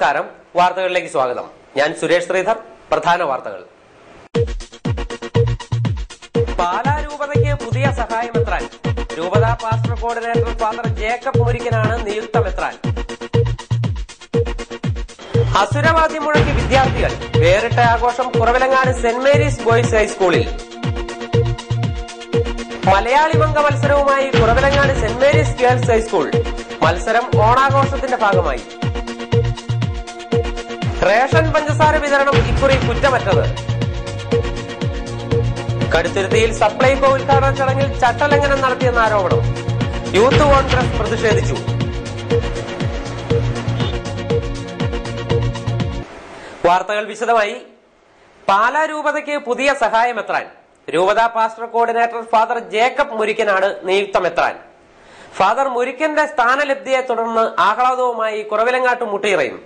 നമസ്കാരം. വാർത്തകളിലേക്ക് സ്വാഗതം. ഞാൻ സുരേഷ് ശ്രീധർ. പ്രധാന വാർത്തകൾ. പാലാ രൂപതയ്ക്ക് പുതിയ സഹായമെത്രാൻ. രൂപതാ പാസ്റ്റർ കോർഡിനേറ്റർ ഫാദർ ജേക്കബ് മുരിക്കനാണ് നിയുക്തമെത്രാൻ. അസുരവാദ്യം മുഴക്കി വിദ്യാർത്ഥികൾ. വേറിട്ട ആഘോഷം കുറവിലങ്ങാട് സെന്റ് മേരീസ് ബോയ്സ് ഹൈസ്കൂളിൽ. മലയാളി മംഗ മത്സരവുമായി Kuravilangad saint Mary's girls high school. മത്സരം ഓണാഘോഷത്തിന്റെ ഭാഗമായി. റേഷൻ പഞ്ചസാര വിതരണം ഇക്കുറി കുറ്റമറ്റത്. കടുത്തുരുത്തിയിൽ സപ്ലൈകോ ഉദ്ഘാടന ചടങ്ങിൽ ചട്ടലംഘനം നടത്തിയെന്ന ആരോപണം. യൂത്ത് കോൺഗ്രസ് പ്രതിഷേധിച്ചു. വാർത്തകൾ വിശദമായി. പാലാ രൂപതയ്ക്ക് പുതിയ സഹായമെത്രാൻ. രൂപതാ പാസ്റ്റർ കോർഡിനേറ്റർ ഫാദർ ജേക്കബ് മുരിക്കനാണ് നിയുക്തമെത്രാൻ. ഫാദർ മുരിക്കന്റെ സ്ഥാനലബ്ധിയെ തുടർന്ന് ആഹ്ലാദവുമായി കുറവിലങ്ങാട്ട് മുട്ടിയിറയും.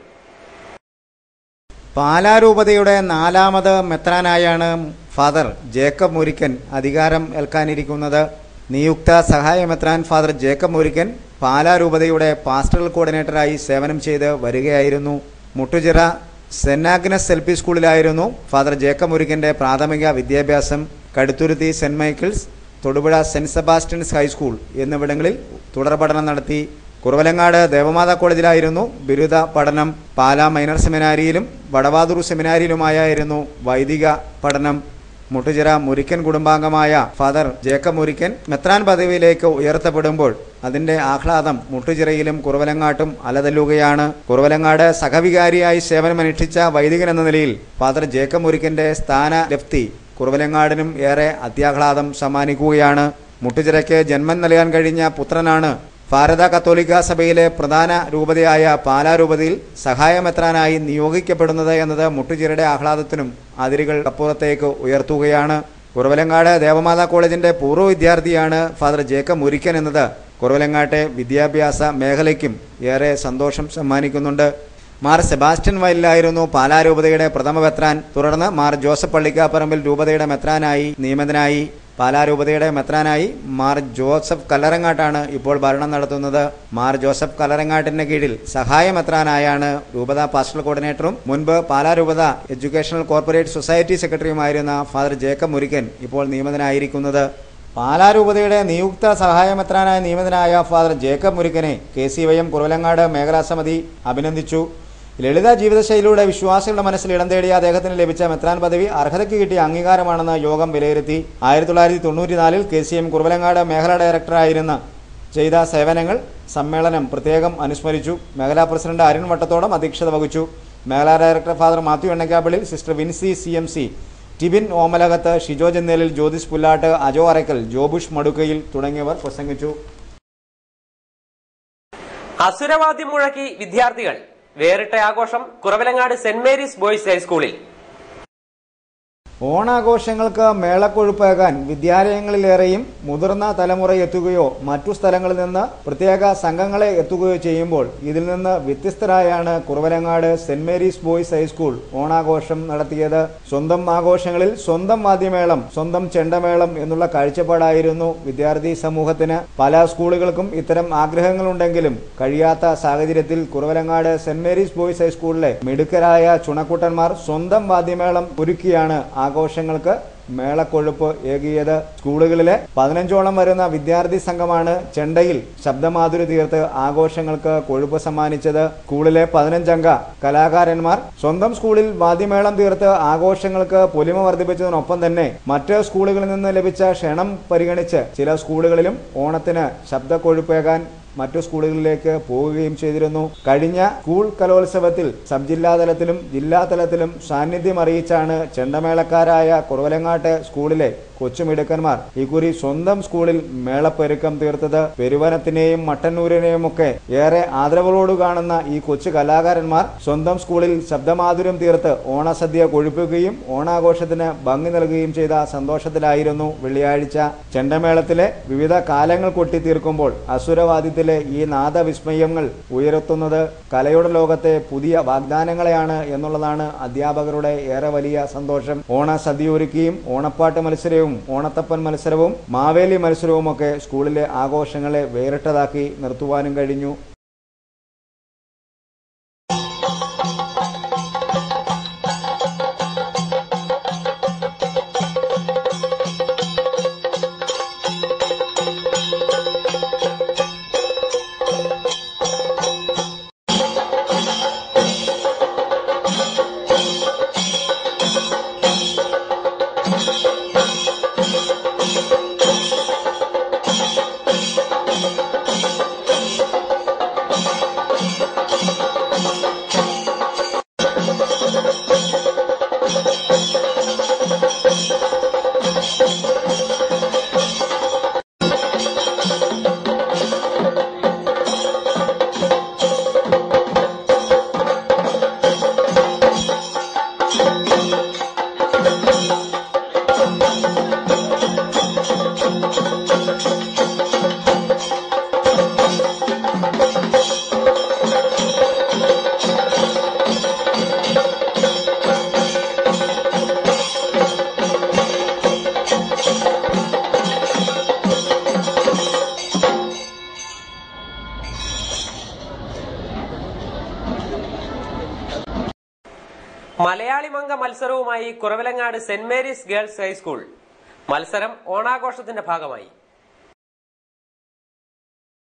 പാലാ രൂപതയുടെ 4ാമത് മെത്രാനായാണ് ഫാദർ ജേക്കബ് മുരിക്കൻ അധികാരം ഏൽക്കാനിരിക്കുന്നത്. നിയുക്ത സഹായ മെത്രാൻ ഫാദർ ജേക്കബ് മുരിക്കൻ പാലാ രൂപതയുടെ പാസ്റ്ററൽ കോർഡിനേറ്ററായി സേവനം ചെയ്ത് വരികയായിരുന്നു. Muttuchira saint Agnes LP. സ്കൂളിലായിരുന്നു ഫാദർ ജേക്കബ് മുരിക്കന്റെ പ്രാഥമിക വിദ്യാഭ്യാസം. Kaduthuruthy saint Michael's, Thodupuzha saint Sebastian's high school എന്നിവിടങ്ങളിൽ തുടർ പഠനം നടത്തി. കുറവലങ്ങാട് ദേവമാതാ കോളേജിലായിരുന്നു ബിരുദ പഠനം. പാലാ മൈനർ സെമിനാരിയിലും വടവാതൂർ സെമിനാരിയിലുമായിരുന്നു വൈദിക പഠനം. മുട്ടുചിറ മുരിക്കൻ കുടുംബാംഗമായ ഫാദർ ജേക്കബ് മുരിക്കൻ മെത്രാൻ പദവിയിലേക്ക് ഉയർത്തപ്പെടുമ്പോൾ അതിന്റെ ആഹ്ലാദം മുട്ടുചിറയിലും കുറവലങ്ങാട്ടും അലതല്ലുകയാണ്. കുറവലങ്ങാട് സഹവികാരിയായി സേവനമനുഷ്ഠിച്ച വൈദികൻ എന്ന നിലയിൽ ഫാദർ ജേക്കബ് മുരിക്കന്റെ സ്ഥാനലബ്ധി കുറവലങ്ങാടിനും ഏറെ അത്യാഹ്ലാദം സമ്മാനിക്കുകയാണ്. മുട്ടുചിറയ്ക്ക് ജന്മം നൽകാൻ കഴിഞ്ഞ പുത്രനാണ് ഭാരത കത്തോലിക്ക സഭയിലെ പ്രധാന രൂപതയായ പാലാ രൂപതയിൽ സഹായമെത്രാനായി നിയോഗിക്കപ്പെടുന്നത് എന്നത് മുട്ടുചിറയുടെ ആഹ്ലാദത്തിനും അതിരുകൾ അപ്പുറത്തേക്ക് ഉയർത്തുകയാണ്. കുറവലങ്ങാട് ദേവമാതാ കോളേജിന്റെ പൂർവ്വ വിദ്യാർത്ഥിയാണ് ഫാദർ ജേക്കബ് മുരിക്കൻ എന്നത് കുറവലങ്ങാട്ടെ വിദ്യാഭ്യാസ മേഖലയ്ക്കും ഏറെ സന്തോഷം സമ്മാനിക്കുന്നുണ്ട്. മാർ സെബാസ്റ്റ്യൻ വയലിലായിരുന്നു പാലാ രൂപതയുടെ പ്രഥമ മെത്രാൻ. തുടർന്ന് മാർ ജോസഫ് പള്ളിക്കാപ്പറമ്പിൽ രൂപതയുടെ മെത്രാനായി നിയമിതനായി. പാലാ രൂപതയുടെ മെത്രാനായി മാർ ജോസഫ് കല്ലറങ്ങാട്ടാണ് ഇപ്പോൾ ഭരണം നടത്തുന്നത്. മാർ ജോസഫ് കല്ലറങ്ങാട്ടിന്റെ കീഴിൽ സഹായ മെത്രാനായാണ് രൂപതാ പാസ്റ്ററൽ കോർഡിനേറ്ററും മുൻപ് പാലാ രൂപത എഡ്യൂക്കേഷണൽ കോർപ്പറേറ്റ് സൊസൈറ്റി സെക്രട്ടറിയുമായിരുന്ന ഫാദർ ജേക്കബ് മുരിക്കൻ ഇപ്പോൾ നിയമിതനായിരിക്കുന്നത്. പാലാ രൂപതയുടെ നിയുക്ത സഹായ മെത്രാനായി നിയമിതനായ ഫാദർ ജേക്കബ് മുരിക്കനെ KCYM കുറവലങ്ങാട് മേഖലാ സമിതി അഭിനന്ദിച്ചു. ലളിത ജീവിതശൈലിയുടെ വിശ്വാസികളുടെ മനസ്സിൽ ഇടം തേടിയ അദ്ദേഹത്തിന് ലഭിച്ച മെത്രാൻ പദവി അർഹതയ്ക്ക് കിട്ടിയ അംഗീകാരമാണെന്ന് യോഗം വിലയിരുത്തി. 1994 KCM കുറവലങ്ങാട് മേഖലാ ഡയറക്ടറായിരുന്ന ചെയ്ത സേവനങ്ങൾ സമ്മേളനം പ്രത്യേകം അനുസ്മരിച്ചു. മേഖലാ പ്രസിഡന്റ് അരുൺ വട്ടത്തോടം അധ്യക്ഷത വഹിച്ചു. മേഖലാ director father Mathew Ennakkappillil, sister Vincy CMC, Tibin Omalakath, Shijo Jannelil, Jyothis Pullattu, Ajo Arackal, Jobush Madukkayil തുടങ്ങിയവർ പ്രസംഗിച്ചു. അസുരവാദ്യം മുഴക്കി വിദ്യാർത്ഥികൾ. വേറിട്ട ആഘോഷം കുറവിലങ്ങാട് സെന്റ് മേരീസ് ബോയ്സ് ഹൈസ്കൂളിൽ. ഓണാഘോഷങ്ങൾക്ക് മേളക്കൊഴുപ്പേകാൻ വിദ്യാലയങ്ങളിലേറെയും മുതിർന്ന തലമുറ എത്തുകയോ മറ്റു സ്ഥലങ്ങളിൽ നിന്ന് പ്രത്യേക സംഘങ്ങളെ എത്തുകയോ ചെയ്യുമ്പോൾ ഇതിൽ നിന്ന് വ്യത്യസ്തരായാണ് Kuravilangad saint Mary's boys high school ഓണാഘോഷം നടത്തിയത്. സ്വന്തം ആഘോഷങ്ങളിൽ സ്വന്തം വാദ്യമേളം, സ്വന്തം ചെണ്ടമേളം എന്നുള്ള കാഴ്ചപ്പാടായിരുന്നു വിദ്യാർത്ഥി സമൂഹത്തിന്. പല സ്കൂളുകൾക്കും ഇത്തരം ആഗ്രഹങ്ങളുണ്ടെങ്കിലും കഴിയാത്ത സാഹചര്യത്തിൽ കുറവലങ്ങാട് സെന്റ് മേരീസ് ബോയ്സ് ഹൈസ്കൂളിലെ മിടുക്കരായ ചുണക്കുട്ടന്മാർ സ്വന്തം വാദ്യമേളം ഒരുക്കിയാണ് ആഘോഷങ്ങൾക്ക് മേളക്കൊഴുപ്പ് ഏകിയത്. സ്കൂളുകളിലെ 15ഓളം വരുന്ന വിദ്യാർത്ഥി സംഘമാണ് ചെണ്ടയിൽ ശബ്ദമാധുരി തീർത്ത് ആഘോഷങ്ങൾക്ക് കൊഴുപ്പ് സമ്മാനിച്ചത്. സ്കൂളിലെ 15 കലാകാരന്മാർ സ്വന്തം സ്കൂളിൽ വാദ്യമേളം തീർത്ത് ആഘോഷങ്ങൾക്ക് പൊലിമ വർദ്ധിപ്പിച്ചതിനൊപ്പം തന്നെ മറ്റ് സ്കൂളുകളിൽ നിന്ന് ലഭിച്ച ക്ഷണം പരിഗണിച്ച് ചില സ്കൂളുകളിലും ഓണത്തിന് ശബ്ദക്കൊഴുപ്പേകാൻ മറ്റു സ്കൂളുകളിലേക്ക് പോവുകയും ചെയ്തിരുന്നു. കഴിഞ്ഞ സ്കൂൾ കലോത്സവത്തിൽ സബ് ജില്ലാതലത്തിലും ജില്ലാതലത്തിലും സാന്നിധ്യം അറിയിച്ചാണ് ചെണ്ടമേളക്കാരായ കുറവലങ്ങാട്ട് സ്കൂളിലെ കൊച്ചുമിടുക്കന്മാർ ഇക്കുറി സ്വന്തം സ്കൂളിൽ മേളപ്പെരുക്കം തീർത്തത്. പെരുവനത്തിനെയും മട്ടന്നൂരിനെയും ഒക്കെ ഏറെ ആദരവോടു കാണുന്ന ഈ കൊച്ചു കലാകാരന്മാർ സ്വന്തം സ്കൂളിൽ ശബ്ദമാധുര്യം തീർത്ത് ഓണസദ്യ കൊഴുപ്പിക്കുകയും ഓണാഘോഷത്തിന് ഭംഗി നൽകുകയും ചെയ്ത സന്തോഷത്തിലായിരുന്നു വെള്ളിയാഴ്ച. ചെണ്ടമേളത്തിലെ വിവിധ കാലങ്ങൾ കൊട്ടിത്തീർക്കുമ്പോൾ അസുരവാദ്യത്തിലെ ഈ നാദവിസ്മയങ്ങൾ ഉയർത്തുന്നത് കലയുടെ ലോകത്തെ പുതിയ വാഗ്ദാനങ്ങളെയാണ് എന്നുള്ളതാണ് അധ്യാപകരുടെ ഏറെ വലിയ സന്തോഷം. ഓണസദ്യയൊരുക്കിയും ഓണപ്പാട്ട് മത്സരവും ഓണത്തപ്പൻ മത്സരവും മാവേലി മത്സരവുമൊക്കെ സ്കൂളിലെ ആഘോഷങ്ങളെ വേറിട്ടതാക്കി നിർത്തുവാനും കഴിഞ്ഞു. മലയാളി മംഗ മത്സരവുമായി Kuravilangad saint Mary's girls high school. മത്സരം ഓണാഘോഷത്തിന്റെ ഭാഗമായി.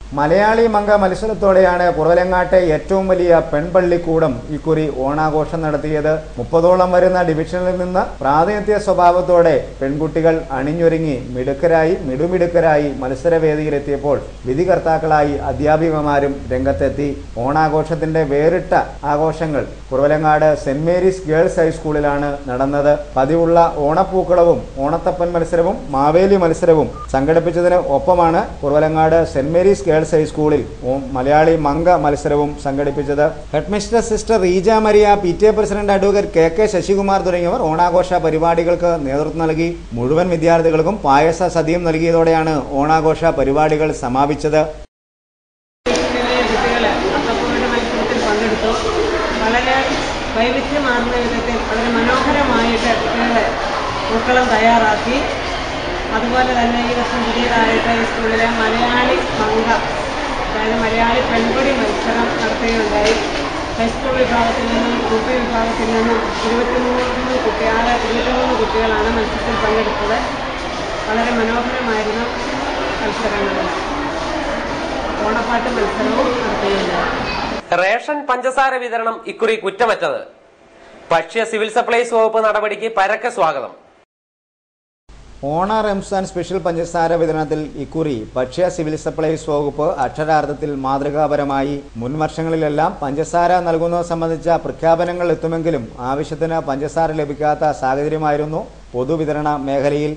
മലയാളി മംഗ മത്സരത്തോടെയാണ് കുറവിലങ്ങാട്ടെ ഏറ്റവും വലിയ പെൺപള്ളിക്കൂടം ഇക്കുറി ഓണാഘോഷം നടത്തിയത്. 30ഓളം വരുന്ന ഡിവിഷനിൽ നിന്ന് പ്രാതിനിധ്യ സ്വഭാവത്തോടെ പെൺകുട്ടികൾ അണിഞ്ഞൊരുങ്ങി മിടുമിടുക്കരായി മത്സരവേദിയിലെത്തിയപ്പോൾ വിധികർത്താക്കളായി അധ്യാപികമാരും രംഗത്തെത്തി. ഓണാഘോഷത്തിന്റെ വേറിട്ട ആഘോഷങ്ങൾ കുറവിലങ്ങാട് സെന്റ് മേരീസ് ഗേൾസ് ഹൈസ്കൂളിലാണ് നടന്നത്. പതിവുള്ള ഓണപ്പൂക്കളവും ഓണത്തപ്പൻ മത്സരവും മാവേലി മത്സരവും സംഘടിപ്പിച്ചതിന് ഒപ്പമാണ് കുറവിലങ്ങാട് സെന്റ് മേരീസ് ഗേൾസ് ഹൈസ്കൂളിൽ മലയാളി മംഗ മത്സരവും സംഘടിപ്പിച്ചത്. Headmistress sister Reeja Maria, PTA president advocate KK Sasikumar തുടങ്ങിയവർ ഓണാഘോഷ പരിപാടികൾക്ക് നേതൃത്വം നൽകി. മുഴുവൻ വിദ്യാർത്ഥികൾക്കും പായസ സദ്യയും നൽകിയതോടെയാണ് ഓണാഘോഷ പരിപാടികൾ സമാപിച്ചത്. വളരെ വൈവിധ്യമാർന്ന വിധത്തിൽ വളരെ മനോഹരമായിട്ട് കുട്ടികളെ പൂക്കളം തയ്യാറാക്കി. അതുപോലെ തന്നെ ഈ വർഷം പുതിയതായിട്ട് ഈ സ്കൂളിലെ മലയാളി മംഗ, അതായത് മലയാളി പെൺകുടി മത്സരം നടത്തുകയുണ്ടായി. ഹൈസ്കൂൾ വിഭാഗത്തിൽ നിന്നും UP വിഭാഗത്തിൽ നിന്നും 23 കുട്ടികളാണ് മത്സരത്തിൽ പങ്കെടുത്തത്. വളരെ മനോഹരമായിരുന്നു മത്സരങ്ങൾ. ഓണപ്പാട്ട് മത്സരവും നടത്തുകയുണ്ടായി. റേഷൻ പഞ്ചസാര വിതരണം ഇക്കുറി കുറ്റമറ്റത്. ഭക്ഷ്യ സിവിൽ സപ്ലൈസ് വകുപ്പ് നടപടിക്ക് പരക്കെ സ്വാഗതം. ഓണ റംസാൻ സ്പെഷ്യൽ പഞ്ചസാര വിതരണത്തിൽ ഇക്കുറി ഭക്ഷ്യ സിവിൽ സപ്ലൈസ് വകുപ്പ് അക്ഷരാർത്ഥത്തിൽ മാതൃകാപരമായി. മുൻ വർഷങ്ങളിലെല്ലാം പഞ്ചസാര നൽകുന്നത് സംബന്ധിച്ച പ്രഖ്യാപനങ്ങൾ എത്തുമെങ്കിലും ആവശ്യത്തിന് പഞ്ചസാര ലഭിക്കാത്ത സാഹചര്യമായിരുന്നു പൊതുവിതരണ മേഖലയിൽ.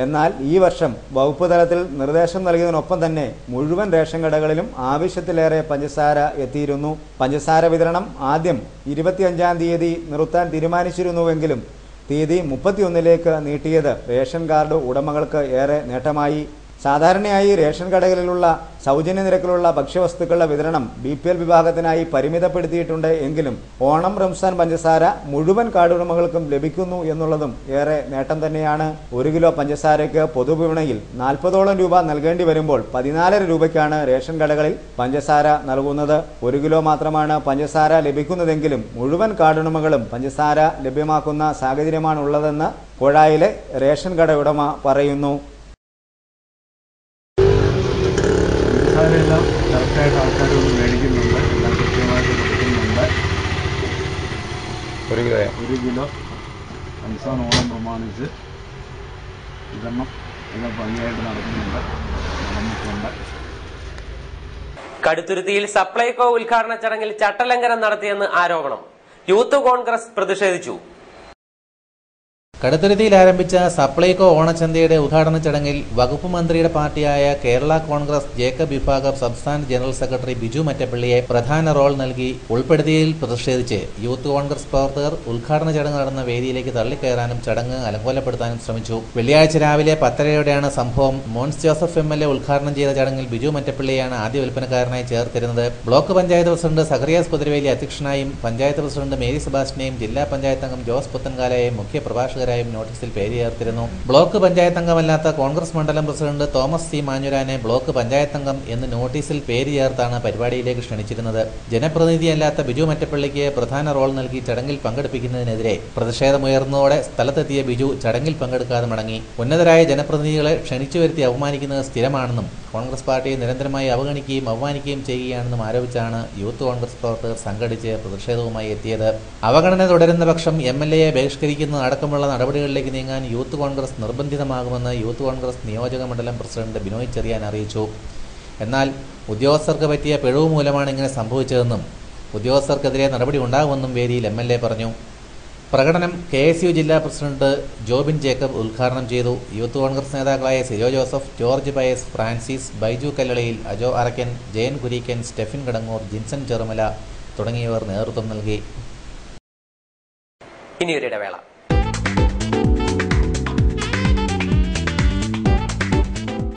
എന്നാൽ ഈ വർഷം വകുപ്പ് തലത്തിൽ നിർദ്ദേശം നൽകിയതിനൊപ്പം തന്നെ മുഴുവൻ റേഷൻ കടകളിലും ആവശ്യത്തിലേറെ പഞ്ചസാര എത്തിയിരുന്നു. പഞ്ചസാര വിതരണം ആദ്യം 25-ാം തീയതി നിർത്താൻ തീരുമാനിച്ചിരുന്നുവെങ്കിലും തീയതി 31-ലേക്ക് നീട്ടിയത് റേഷൻ കാർഡ് ഉടമകൾക്ക് ഏറെ നേട്ടമായി. സാധാരണയായി റേഷൻ കടകളിലുള്ള സൗജന്യ നിരക്കിലുള്ള ഭക്ഷ്യവസ്തുക്കളുടെ വിതരണം BPL വിഭാഗത്തിനായി പരിമിതപ്പെടുത്തിയിട്ടുണ്ട്. എങ്കിലും ഓണം റംസാൻ പഞ്ചസാര മുഴുവൻ കാർഡ് ഉടമകൾക്കും ലഭിക്കുന്നു എന്നുള്ളതും ഏറെ നേട്ടം തന്നെയാണ്. 1 കിലോ പഞ്ചസാരയ്ക്ക് പൊതുവിപണിയിൽ 40ഓളം രൂപ നൽകേണ്ടി വരുമ്പോൾ 14 രൂപയ്ക്കാണ് റേഷൻ കടകളിൽ പഞ്ചസാര നൽകുന്നത്. 1 കിലോ മാത്രമാണ് പഞ്ചസാര ലഭിക്കുന്നതെങ്കിലും മുഴുവൻ കാർഡ് ഉടമകളും പഞ്ചസാര ലഭ്യമാക്കുന്ന സാഹചര്യമാണുള്ളതെന്ന് കോഴായിലെ റേഷൻ കട ഉടമ പറയുന്നു. എല്ലാം കറക്റ്റായിട്ട് ആൾക്കാരൊന്ന് മേടിക്കുന്നുണ്ട്, എല്ലാം കൃത്യമായിട്ട് കൊടുക്കുന്നുണ്ട്. 1 കിലോ റംസാൻ ഓണം പ്രമാണിച്ച് വിതരണം എല്ലാം ഭംഗിയായിട്ട് നടക്കുന്നുണ്ട്. കടുത്തുരുത്തിയിൽ സപ്ലൈകോ ഉദ്ഘാടന ചടങ്ങിൽ ചട്ടലംഘനം നടത്തിയെന്ന് ആരോപണം. യൂത്ത് കോൺഗ്രസ് പ്രതിഷേധിച്ചു. കടുത്തുരുത്തിയിൽ ആരംഭിച്ച സപ്ലൈകോ ഓണച്ചന്തയുടെ ഉദ്ഘാടന ചടങ്ങിൽ വകുപ്പ് മന്ത്രിയുടെ പാർട്ടിയായ കേരള കോൺഗ്രസ് ജേക്കബ് വിഭാഗം സംസ്ഥാന ജനറൽ സെക്രട്ടറി ബിജു മറ്റപ്പള്ളിയെ പ്രധാന റോൾ നൽകി ഉൾപ്പെടുത്തിയതിൽ പ്രതിഷേധിച്ച് യൂത്ത് കോൺഗ്രസ് പ്രവർത്തകർ ഉദ്ഘാടന ചടങ്ങ് നടന്ന വേദിയിലേക്ക് തള്ളിക്കയറാനും ചടങ്ങ് അലങ്കോലപ്പെടുത്താനും ശ്രമിച്ചു. വെള്ളിയാഴ്ച രാവിലെ 10:30യോടെയാണ് സംഭവം. മോൻസ് ജോസഫ് MLA ഉദ്ഘാടനം ചെയ്ത ചടങ്ങിൽ ബിജു മറ്റപ്പള്ളിയാണ് ആദ്യ വിൽപ്പനക്കാരനായി ചേർത്തിരുന്നത്. Block panchayat president Zacharias Kuthiravely അധ്യക്ഷനായും പഞ്ചായത്ത് പ്രസിഡന്റ് മേരി സെബാസ്റ്റ്യനെയും ജില്ലാ പഞ്ചായത്ത് അംഗം ജോസ് പുത്തൻകാലയെയും മുഖ്യ പ്രഭാഷകരായി നോട്ടീസിൽ പേര് ചേർത്തിരുന്നു. ബ്ലോക്ക് പഞ്ചായത്ത് അംഗമല്ലാത്ത കോൺഗ്രസ് മണ്ഡലം പ്രസിഡന്റ് തോമസ് C. മാഞ്ഞുരാനെ ബ്ലോക്ക് പഞ്ചായത്ത് അംഗം എന്ന് നോട്ടീസിൽ പേര് ചേർത്താണ് പരിപാടിയിലേക്ക് ക്ഷണിച്ചിരുന്നത്. ജനപ്രതിനിധിയല്ലാത്ത ബിജു മറ്റപ്പള്ളിക്ക് പ്രധാന റോൾ നൽകി ചടങ്ങിൽ പങ്കെടുപ്പിക്കുന്നതിനെതിരെ പ്രതിഷേധമുയർന്നതോടെ സ്ഥലത്തെത്തിയ ബിജു ചടങ്ങിൽ പങ്കെടുക്കാതെ മടങ്ങി. ഉന്നതരായ ജനപ്രതിനിധികളെ ക്ഷണിച്ചു വരുത്തി അവമാനിക്കുന്നത് സ്ഥിരമാണെന്നും കോൺഗ്രസ് പാർട്ടിയെ നിരന്തരമായി അവഗണിക്കുകയും അവമാനിക്കുകയും ചെയ്യുകയാണെന്നും ആരോപിച്ചാണ് യൂത്ത് കോൺഗ്രസ് പ്രവർത്തകർ സംഘടിച്ച് പ്രതിഷേധവുമായി എത്തിയത്. അവഗണന തുടരുന്ന പക്ഷം MLAയെ ബഹിഷ്കരിക്കുന്നതടക്കമുള്ള നടപടികളിലേക്ക് നീങ്ങാൻ യൂത്ത് കോൺഗ്രസ് നിർബന്ധിതമാകുമെന്ന് യൂത്ത് കോൺഗ്രസ് നിയോജക മണ്ഡലം പ്രസിഡന്റ് ബിനോയ് ചെറിയാൻ അറിയിച്ചു. എന്നാൽ ഉദ്യോഗസ്ഥർക്ക് പറ്റിയ പിഴവ് മൂലമാണ് ഇങ്ങനെ സംഭവിച്ചതെന്നും ഉദ്യോഗസ്ഥർക്കെതിരെ നടപടി ഉണ്ടാകുമെന്നും വേദിയിൽ MLA പറഞ്ഞു. പ്രകടനം KSU ജില്ലാ പ്രസിഡന്റ് ജോബിൻ ജേക്കബ് ഉദ്ഘാടനം ചെയ്തു. യൂത്ത് കോൺഗ്രസ് നേതാക്കളായ Sijo Joseph, George Pius, Francis, Baiju Kallalayil, Ajo Arackan, Jayan Kureekkan, Steffin Kadangoor, Jinson Cherumala തുടങ്ങിയവർ നേതൃത്വം നൽകി. ഇനിയൊരിടവേള.